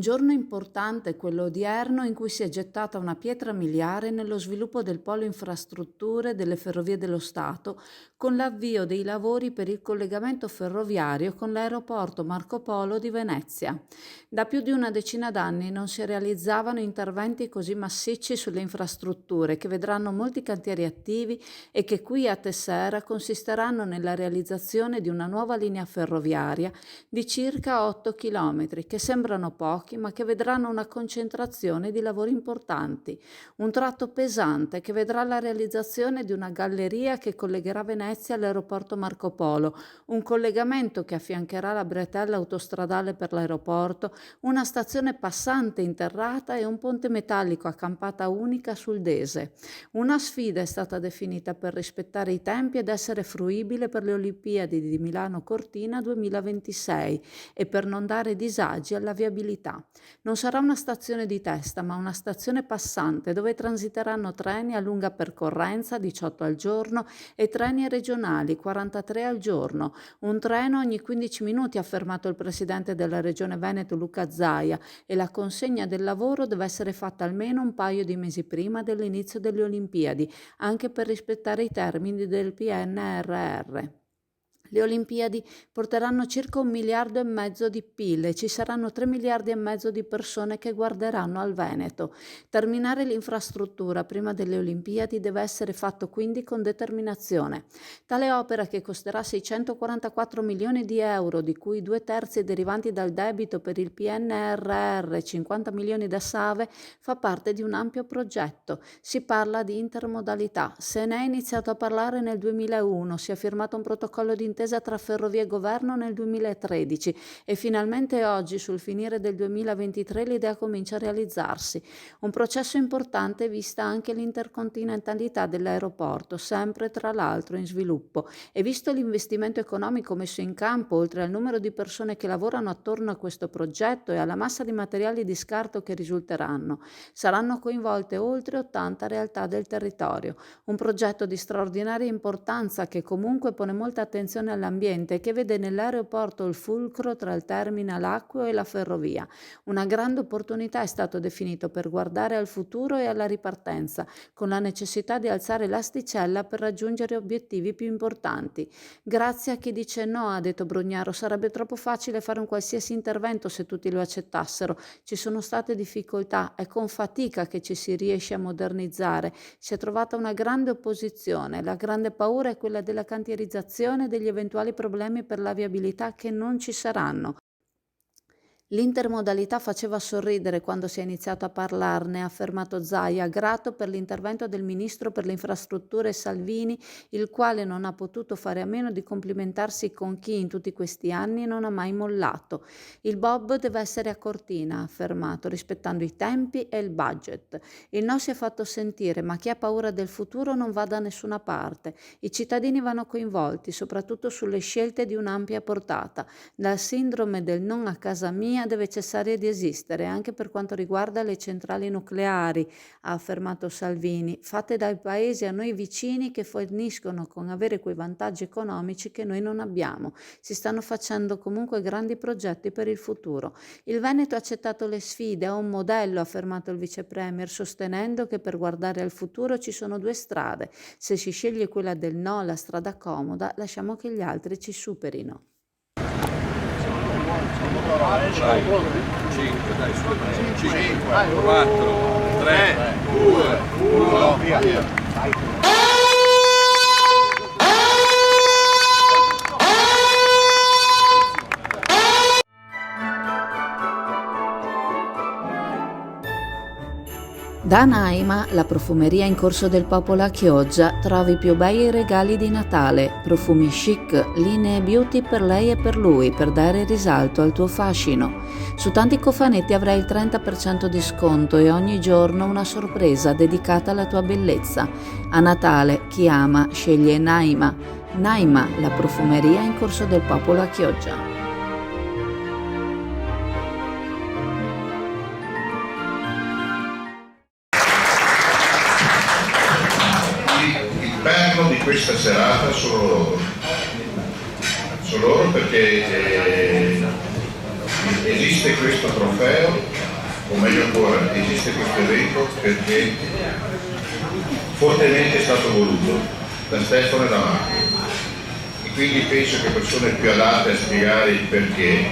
Un giorno importante, quello odierno, in cui si è gettata una pietra miliare nello sviluppo del polo infrastrutture delle Ferrovie dello Stato, con l'avvio dei lavori per il collegamento ferroviario con l'aeroporto Marco Polo di Venezia. Da più di una decina d'anni non si realizzavano interventi così massicci sulle infrastrutture, che vedranno molti cantieri attivi e che qui a Tessera consisteranno nella realizzazione di una nuova linea ferroviaria di circa 8 chilometri, che sembrano pochi, ma che vedranno una concentrazione di lavori importanti. Un tratto pesante che vedrà la realizzazione di una galleria che collegherà Venezia all'aeroporto Marco Polo, un collegamento che affiancherà la bretella autostradale per l'aeroporto, una stazione passante interrata e un ponte metallico a campata unica sul Dese. Una sfida è stata definita per rispettare i tempi ed essere fruibile per le Olimpiadi di Milano Cortina 2026 e per non dare disagi alla viabilità. Non sarà una stazione di testa, ma una stazione passante dove transiteranno treni a lunga percorrenza, 18 al giorno, e treni regionali, 43 al giorno. Un treno ogni 15 minuti, ha affermato il presidente della Regione Veneto Luca Zaia, e la consegna del lavoro deve essere fatta almeno un paio di mesi prima dell'inizio delle Olimpiadi, anche per rispettare i termini del PNRR. Le Olimpiadi porteranno circa 1,5 miliardi di PIL e ci saranno 3,5 miliardi di persone che guarderanno al Veneto. Terminare l'infrastruttura prima delle Olimpiadi deve essere fatto quindi con determinazione. Tale opera, che costerà 644 milioni di euro, di cui 2/3 derivanti dal debito per il PNRR e 50 milioni da SAVE, fa parte di un ampio progetto. Si parla di intermodalità. Se ne è iniziato a parlare nel 2001, si è firmato un protocollo di intesa tra Ferrovie e Governo nel 2013 e finalmente oggi, sul finire del 2023, l'idea comincia a realizzarsi. Un processo importante vista anche l'intercontinentalità dell'aeroporto, sempre tra l'altro in sviluppo, e visto l'investimento economico messo in campo, oltre al numero di persone che lavorano attorno a questo progetto e alla massa di materiali di scarto che risulteranno. Saranno coinvolte oltre 80 realtà del territorio. Un progetto di straordinaria importanza che comunque pone molta attenzione all'ambiente e che vede nell'aeroporto il fulcro tra il terminal acqueo e la ferrovia. Una grande opportunità è stato definito per guardare al futuro e alla ripartenza, con la necessità di alzare l'asticella per raggiungere obiettivi più importanti. Grazie a chi dice no, ha detto Brugnaro, sarebbe troppo facile fare un qualsiasi intervento se tutti lo accettassero. Ci sono state difficoltà, è con fatica che ci si riesce a modernizzare. Si è trovata una grande opposizione, la grande paura è quella della cantierizzazione e degli eventuali problemi per la viabilità che non ci saranno. L'intermodalità faceva sorridere quando si è iniziato a parlarne, ha affermato Zaia, grato per l'intervento del ministro per le infrastrutture Salvini, il quale non ha potuto fare a meno di complimentarsi con chi in tutti questi anni non ha mai mollato. Il Bob deve essere a Cortina, ha affermato, rispettando i tempi e il budget. Il no si è fatto sentire, ma chi ha paura del futuro non va da nessuna parte. I cittadini vanno coinvolti, soprattutto sulle scelte di un'ampia portata. Dal sindrome del non a casa mia deve cessare di esistere, anche per quanto riguarda le centrali nucleari, ha affermato Salvini, fatte dai paesi a noi vicini che forniscono con avere quei vantaggi economici che noi non abbiamo. Si stanno facendo comunque grandi progetti per il futuro. Il Veneto ha accettato le sfide, è un modello, ha affermato il vice premier, sostenendo che per guardare al futuro ci sono due strade. Se si sceglie quella del no, la strada comoda, lasciamo che gli altri ci superino. 5, dai, 5, 4, 3, 2, 1, via. Da Naima, la profumeria in Corso del Popolo a Chioggia, trovi i più bei regali di Natale, profumi chic, linee beauty per lei e per lui, per dare risalto al tuo fascino. Su tanti cofanetti avrai il 30% di sconto e ogni giorno una sorpresa dedicata alla tua bellezza. A Natale, chi ama sceglie Naima. Naima, la profumeria in Corso del Popolo a Chioggia. Di questa serata sono loro perché esiste questo trofeo o meglio ancora, esiste questo evento perché fortemente è stato voluto da Stefano e da Marco. E quindi penso che persone più adatte a spiegare il perché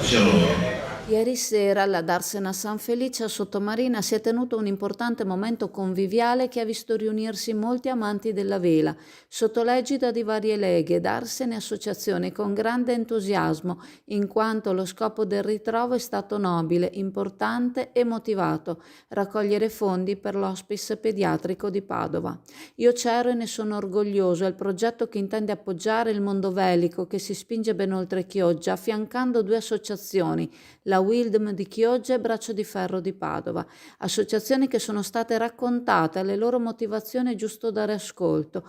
siano loro. Ieri sera alla Darsena San Felice a Sottomarina si è tenuto un importante momento conviviale che ha visto riunirsi molti amanti della vela, sotto l'egida di varie leghe, darsene e associazioni con grande entusiasmo, in quanto lo scopo del ritrovo è stato nobile, importante e motivato: raccogliere fondi per l'hospice pediatrico di Padova. Io c'ero e ne sono orgoglioso, è il progetto che intende appoggiare il mondo velico che si spinge ben oltre Chioggia, affiancando due associazioni, la Wildm di Chioggia e Braccio di Ferro di Padova, associazioni che sono state raccontate, alle loro motivazioni è giusto dare ascolto.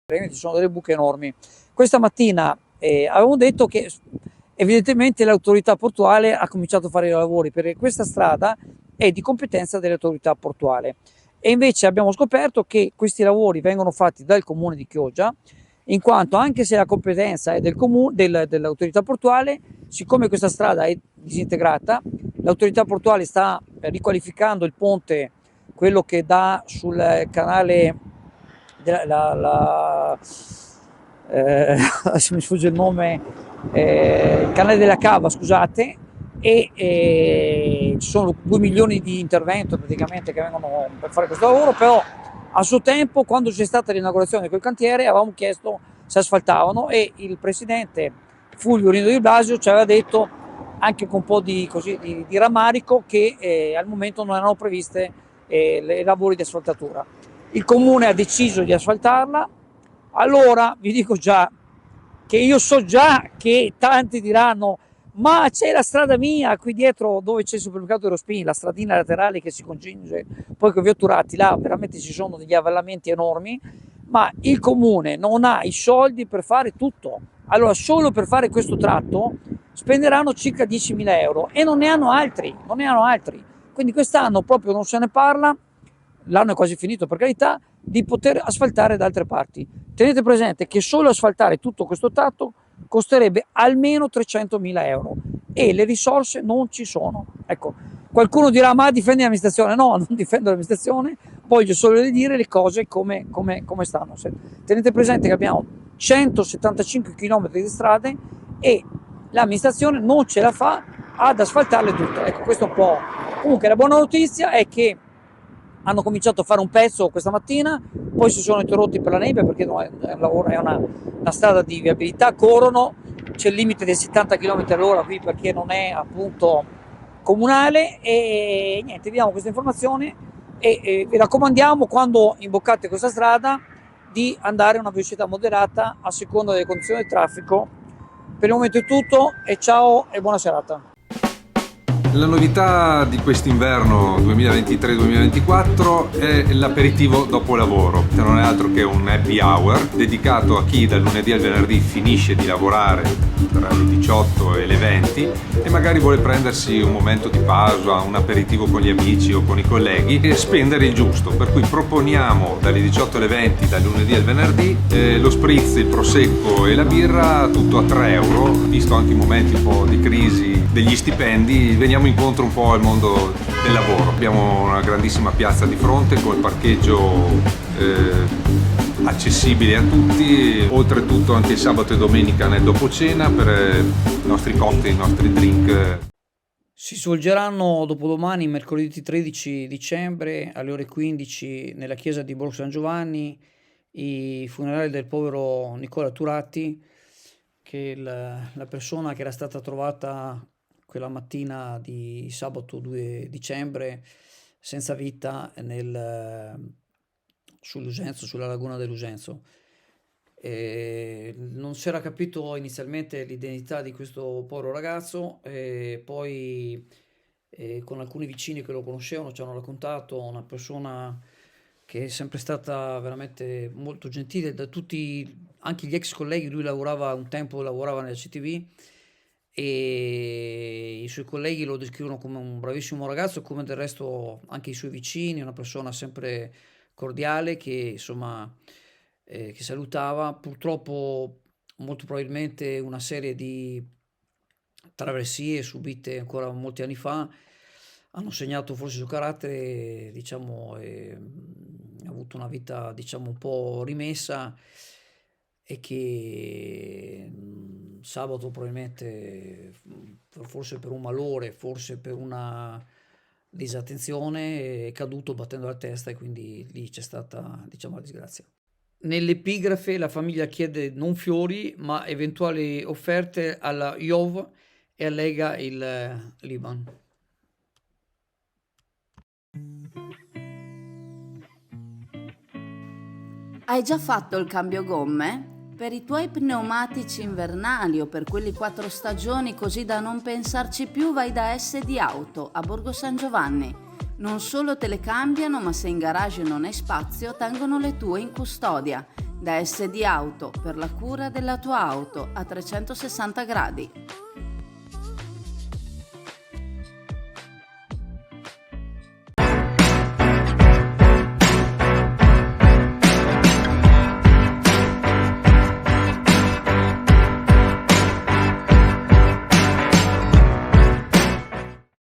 Ci sono delle buche enormi. Questa mattina avevamo detto che evidentemente l'autorità portuale ha cominciato a fare i lavori, perché questa strada è di competenza dell'autorità portuale, e invece abbiamo scoperto che questi lavori vengono fatti dal comune di Chioggia, in quanto anche se la competenza è dell'autorità portuale, siccome questa strada è disintegrata, l'autorità portuale sta riqualificando il ponte, quello che dà sul canale adesso mi sfugge il nome, il canale della Cava, scusate, e ci sono 2 milioni di intervento praticamente che vengono per fare questo lavoro. Però a suo tempo, quando c'è stata l'inaugurazione di quel cantiere, avevamo chiesto se asfaltavano, e il presidente Fulvio Rino Di Blasio ci aveva detto, anche con un po' di rammarico, che al momento non erano previste i lavori di asfaltatura. Il comune ha deciso di asfaltarla. Allora vi dico già che io so già che tanti diranno: ma c'è la strada mia qui dietro dove c'è il supermercato Eurospin, la stradina laterale che si congiunge poi con via Turati, là veramente ci sono degli avvallamenti enormi, ma il comune non ha i soldi per fare tutto. Allora, solo per fare questo tratto spenderanno circa 10.000 euro e non ne hanno altri. Quindi quest'anno proprio non se ne parla. L'anno è quasi finito, per carità, di poter asfaltare da altre parti. Tenete presente che solo asfaltare tutto questo tratto costerebbe almeno 300.000 euro e le risorse non ci sono. Ecco, qualcuno dirà: ma difendi l'amministrazione? No, non difendo l'amministrazione, voglio solo dire le cose come stanno. Tenete presente che abbiamo 175 km di strade e l'amministrazione non ce la fa ad asfaltarle tutte. Ecco, questo è un po'. Comunque la buona notizia è che hanno cominciato a fare un pezzo questa mattina, poi si sono interrotti per la nebbia, perché è una strada di viabilità, corrono, c'è il limite dei 70 km all'ora qui perché non è appunto comunale, e niente, vi diamo questa informazione e vi raccomandiamo, quando imboccate questa strada, di andare a una velocità moderata a seconda delle condizioni del traffico. Per il momento è tutto, e ciao e buona serata. La novità di quest'inverno 2023-2024 è l'aperitivo dopo lavoro, che non è altro che un happy hour dedicato a chi dal lunedì al venerdì finisce di lavorare tra le 18 e le 20 e magari vuole prendersi un momento di pausa, un aperitivo con gli amici o con i colleghi e spendere il giusto, per cui proponiamo dalle 18 alle 20 dal lunedì al venerdì lo spritz, il prosecco e la birra tutto a 3 euro, visto anche i momenti un po' di crisi degli stipendi, veniamo incontro un po' al mondo del lavoro. Abbiamo una grandissima piazza di fronte con il parcheggio accessibile a tutti, oltretutto anche il sabato e domenica nel dopocena per i nostri cocktail, i nostri drink. Si svolgeranno dopodomani, mercoledì 13 dicembre alle ore 15 nella chiesa di Borgo San Giovanni i funerali del povero Nicola Turati, che è la persona che era stata trovata quella mattina di sabato 2 dicembre senza vita sull'Usenzo, sulla laguna dell'Usenzo. Non si era capito inizialmente l'identità di questo povero ragazzo, poi con alcuni vicini che lo conoscevano ci hanno raccontato una persona che è sempre stata veramente molto gentile da tutti, anche gli ex colleghi. Lui un tempo lavorava nella CTV e i suoi colleghi lo descrivono come un bravissimo ragazzo, come del resto anche i suoi vicini, una persona sempre cordiale che insomma che salutava. Purtroppo molto probabilmente una serie di traversie subite ancora molti anni fa hanno segnato forse il suo carattere, diciamo, ha avuto una vita diciamo un po' rimessa e che sabato probabilmente, forse per un malore, forse per una disattenzione, è caduto battendo la testa e quindi lì c'è stata diciamo la disgrazia. Nell'epigrafe la famiglia chiede non fiori ma eventuali offerte alla IOV e allega il Liban. Hai già fatto il cambio gomme? Per i tuoi pneumatici invernali o per quelli 4 stagioni, così da non pensarci più, vai da SD Auto a Borgo San Giovanni. Non solo te le cambiano, ma se in garage non hai spazio, tengono le tue in custodia. Da SD Auto, per la cura della tua auto a 360 gradi.